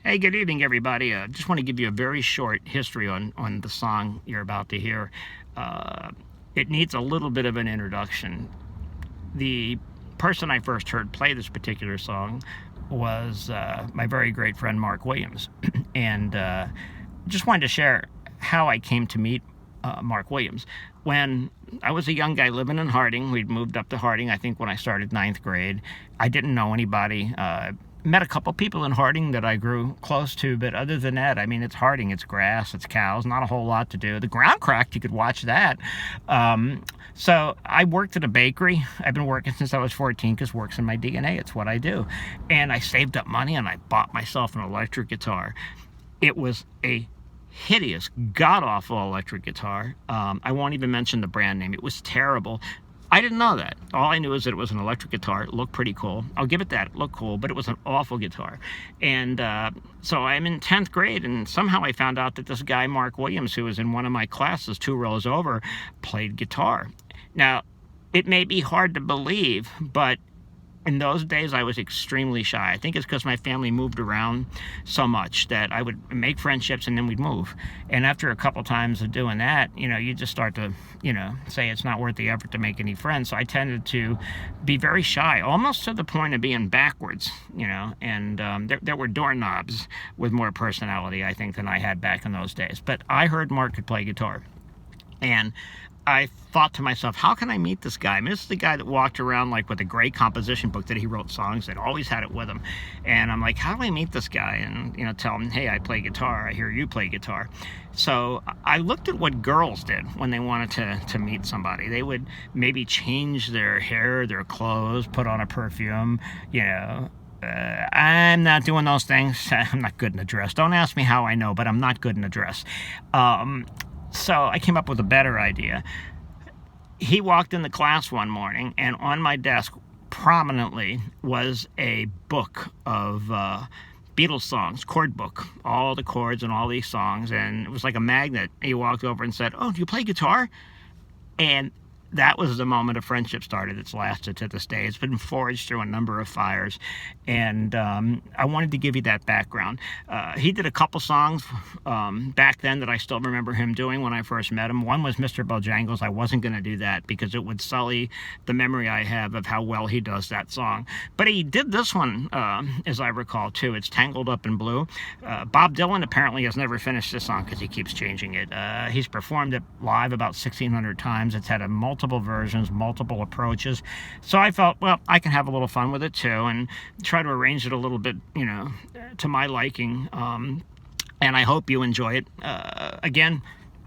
Hey, good evening, everybody. Just want to give you a very short history on the song you're about to hear. Uh, it needs a little bit of an introduction. The person I first heard play this particular song was my very great friend Mark Williams, and just wanted to share how I came to meet Mark Williams. When I was a young guy living in Harding, we'd moved up to Harding, I think, when I started ninth grade. I didn't know anybody. Met a couple people in Harding that I grew close to, but other than that, I mean, it's Harding, it's grass, it's cows, not a whole lot to do. The ground cracked, you could watch that. So I worked at a bakery. I've been working since I was 14 because work's in my DNA. It's what I do. And I saved up money and I bought myself an electric guitar. It was a hideous, god-awful electric guitar. I won't even mention the brand name. It was terrible. I didn't know that. All I knew is that it was an electric guitar. It looked pretty cool. I'll give it that. It looked cool, but it was an awful guitar. And so I'm in 10th grade, and somehow I found out that this guy, Mark Williams, who was in one of my classes 2 rows over, played guitar. Now, it may be hard to believe, but in those days, I was extremely shy. I think it's because my family moved around so much that I would make friendships and then we'd move. And after a couple times of doing that, you just start to, say it's not worth the effort to make any friends. So I tended to be very shy, almost to the point of being backwards, and there were doorknobs with more personality, I think, than I had back in those days. But I heard Mark could play guitar. And I thought to myself, how can I meet this guy? I mean, this is the guy that walked around like with a great composition book that he wrote songs that always had it with him. And I'm like, how do I meet this guy? And, tell him, hey, I play guitar. I hear you play guitar. So I looked at what girls did when they wanted to meet somebody. They would maybe change their hair, their clothes, put on a perfume, I'm not doing those things. I'm not good in a dress. Don't ask me how I know, but I'm not good in a dress. So I came up with a better idea. He walked into class one morning, and on my desk prominently was a book of Beatles songs, chord book, all the chords and all these songs, and it was like a magnet. He walked over and said, "Oh, do you play guitar?" And that was the moment a friendship started. It's lasted to this day. It's been forged through a number of fires. And I wanted to give you that background. He did a couple songs back then that I still remember him doing when I first met him. One was Mr. Bojangles. I wasn't going to do that because it would sully the memory I have of how well he does that song. But he did this one, as I recall, too. It's Tangled Up in Blue. Bob Dylan apparently has never finished this song because he keeps changing it. He's performed it live about 1,600 times. It's had multiple versions, multiple approaches. So I felt, well, I can have a little fun with it too and try to arrange it a little bit, to my liking. And I hope you enjoy it. Again,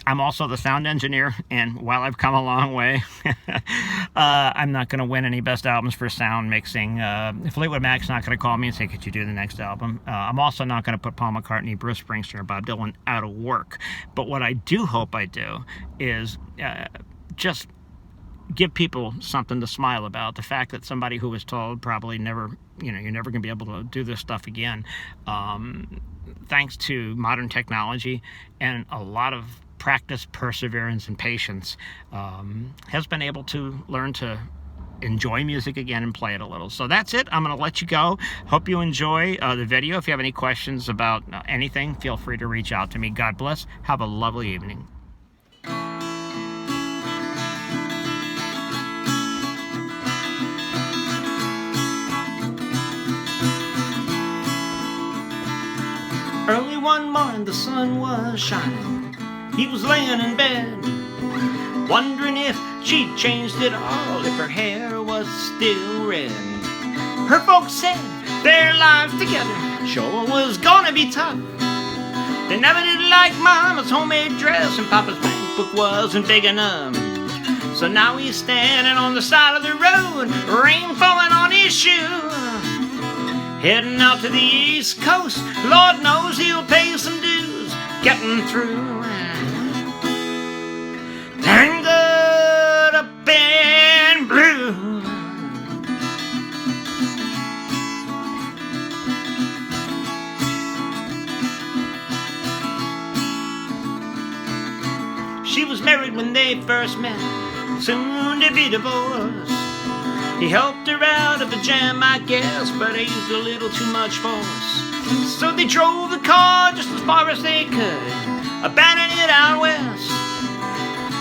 I'm also the sound engineer, and while I've come a long way, I'm not going to win any best albums for sound mixing. Fleetwood Mac's not going to call me and say, could you do the next album? I'm also not going to put Paul McCartney, Bruce Springsteen, or Bob Dylan out of work. But what I do hope I do is just give people something to smile about. The fact that somebody who was told probably never, you're never going to be able to do this stuff again, thanks to modern technology and a lot of practice, perseverance, and patience, has been able to learn to enjoy music again and play it a little. So that's it. I'm going to let you go. Hope you enjoy the video. If you have any questions about anything, feel free to reach out to me. God bless. Have a lovely evening. Early one morning the sun was shining. He was laying in bed, wondering if she'd changed it all, if her hair was still red. Her folks said their lives together sure was gonna be tough. They never did like Mama's homemade dress, and Papa's bank book wasn't big enough. So now he's standing on the side of the road, rain falling on his shoe. Heading out to the East Coast, Lord knows he'll pay some dues getting through. Tangled up in blue. She was married when they first met, soon to be divorced. He helped her out of a jam, I guess, but he used a little too much force. So they drove the car just as far as they could, abandoning it out west.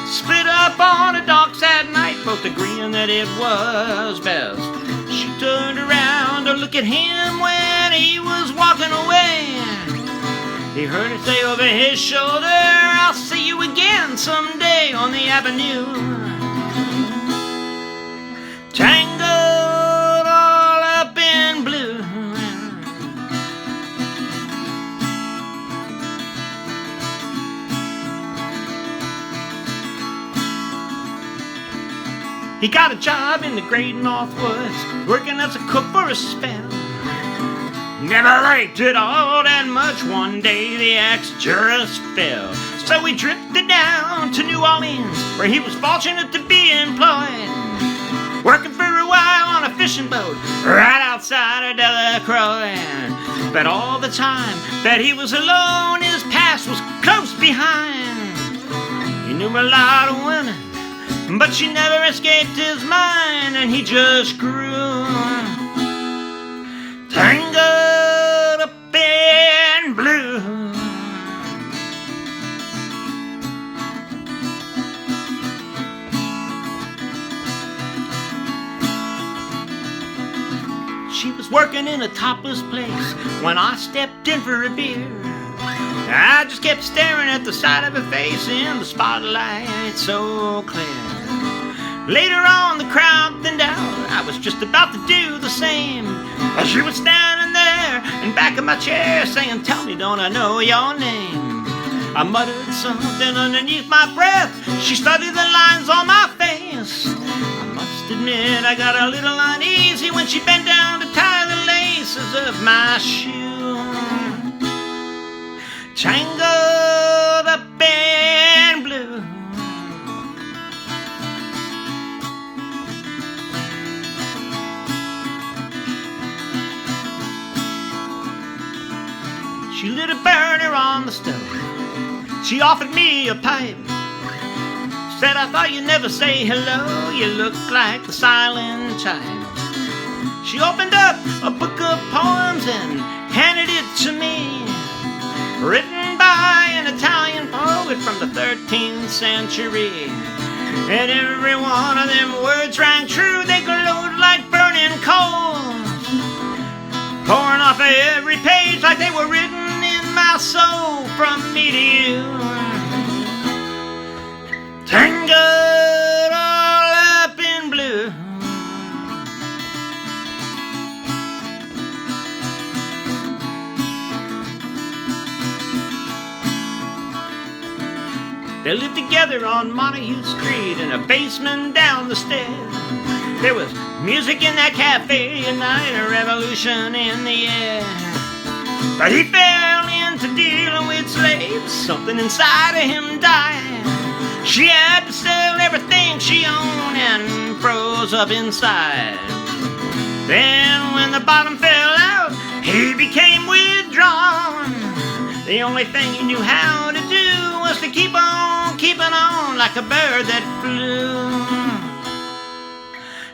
Split up on the docks at night, both agreeing that it was best. She turned around to look at him when he was walking away. He heard her say over his shoulder, "I'll see you again someday on the avenue." Tangled all up in blue. He got a job in the great Northwoods, working as a cook for a spell. Never liked it all that much. One day the axe just fell. So he drifted down to New Orleans, where he was fortunate to be employed, working for a while on a fishing boat right outside of Delacroix. But all the time that he was alone, his past was close behind. He knew a lot of women, but she never escaped his mind, and he just grew tangled up in blue. She was working in a topless place when I stepped in for a beer. I just kept staring at the side of her face in the spotlight so clear. Later on, the crowd thinned out. I was just about to do the same. She was standing there in back of my chair saying, "Tell me, don't I know your name?" I muttered something underneath my breath. She studied the lines on my face. I must admit I got a little uneasy when she bent down to tie the laces of my shoe. Tangled up in blue. She lit a burner on the stove. She offered me a pipe. Said, "I thought you'd never say hello. You look like the silent type." She opened up a book of poems and handed it to me, written by an Italian poet from the 13th century. And every one of them words rang true. They glowed like burning coals, pouring off of every page like they were written in my soul from me to you. Tangled all up in blue. They lived together on Montague Street in a basement down the stairs. There was music in that cafe at night, a revolution in the air. But he fell into dealing with slaves. Something inside of him died. She had to sell everything she owned and froze up inside. Then when the bottom fell out, he became withdrawn. The only thing he knew how to do was to keep on keeping on like a bird that flew.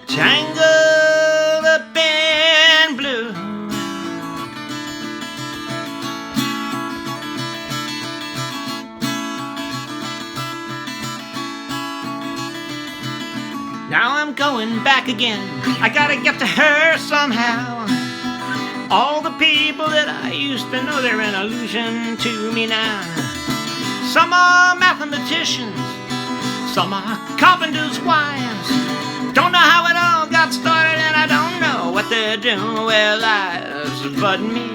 Tangled up in blue. Now I'm going back again. I gotta get to her somehow. All the people that I used to know, they're an illusion to me now. Some are mathematicians, some are carpenters' wives. Don't know how it all got started, and I don't know what they're doing with their lives. But me,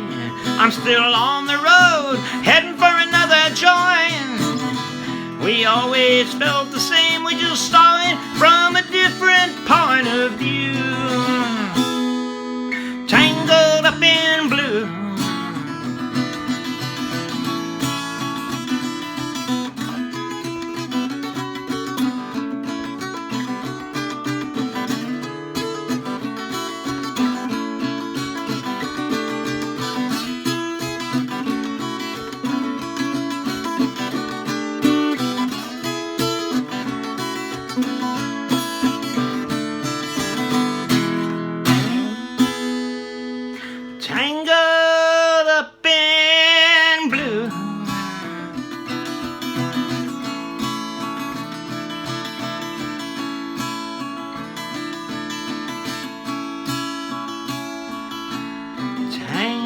I'm still on the road, heading for another joint. We always felt the same, we just saw it from a different point of view. Tangled up in blue. Tangled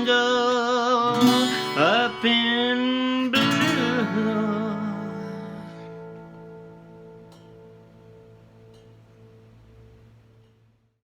tangle up in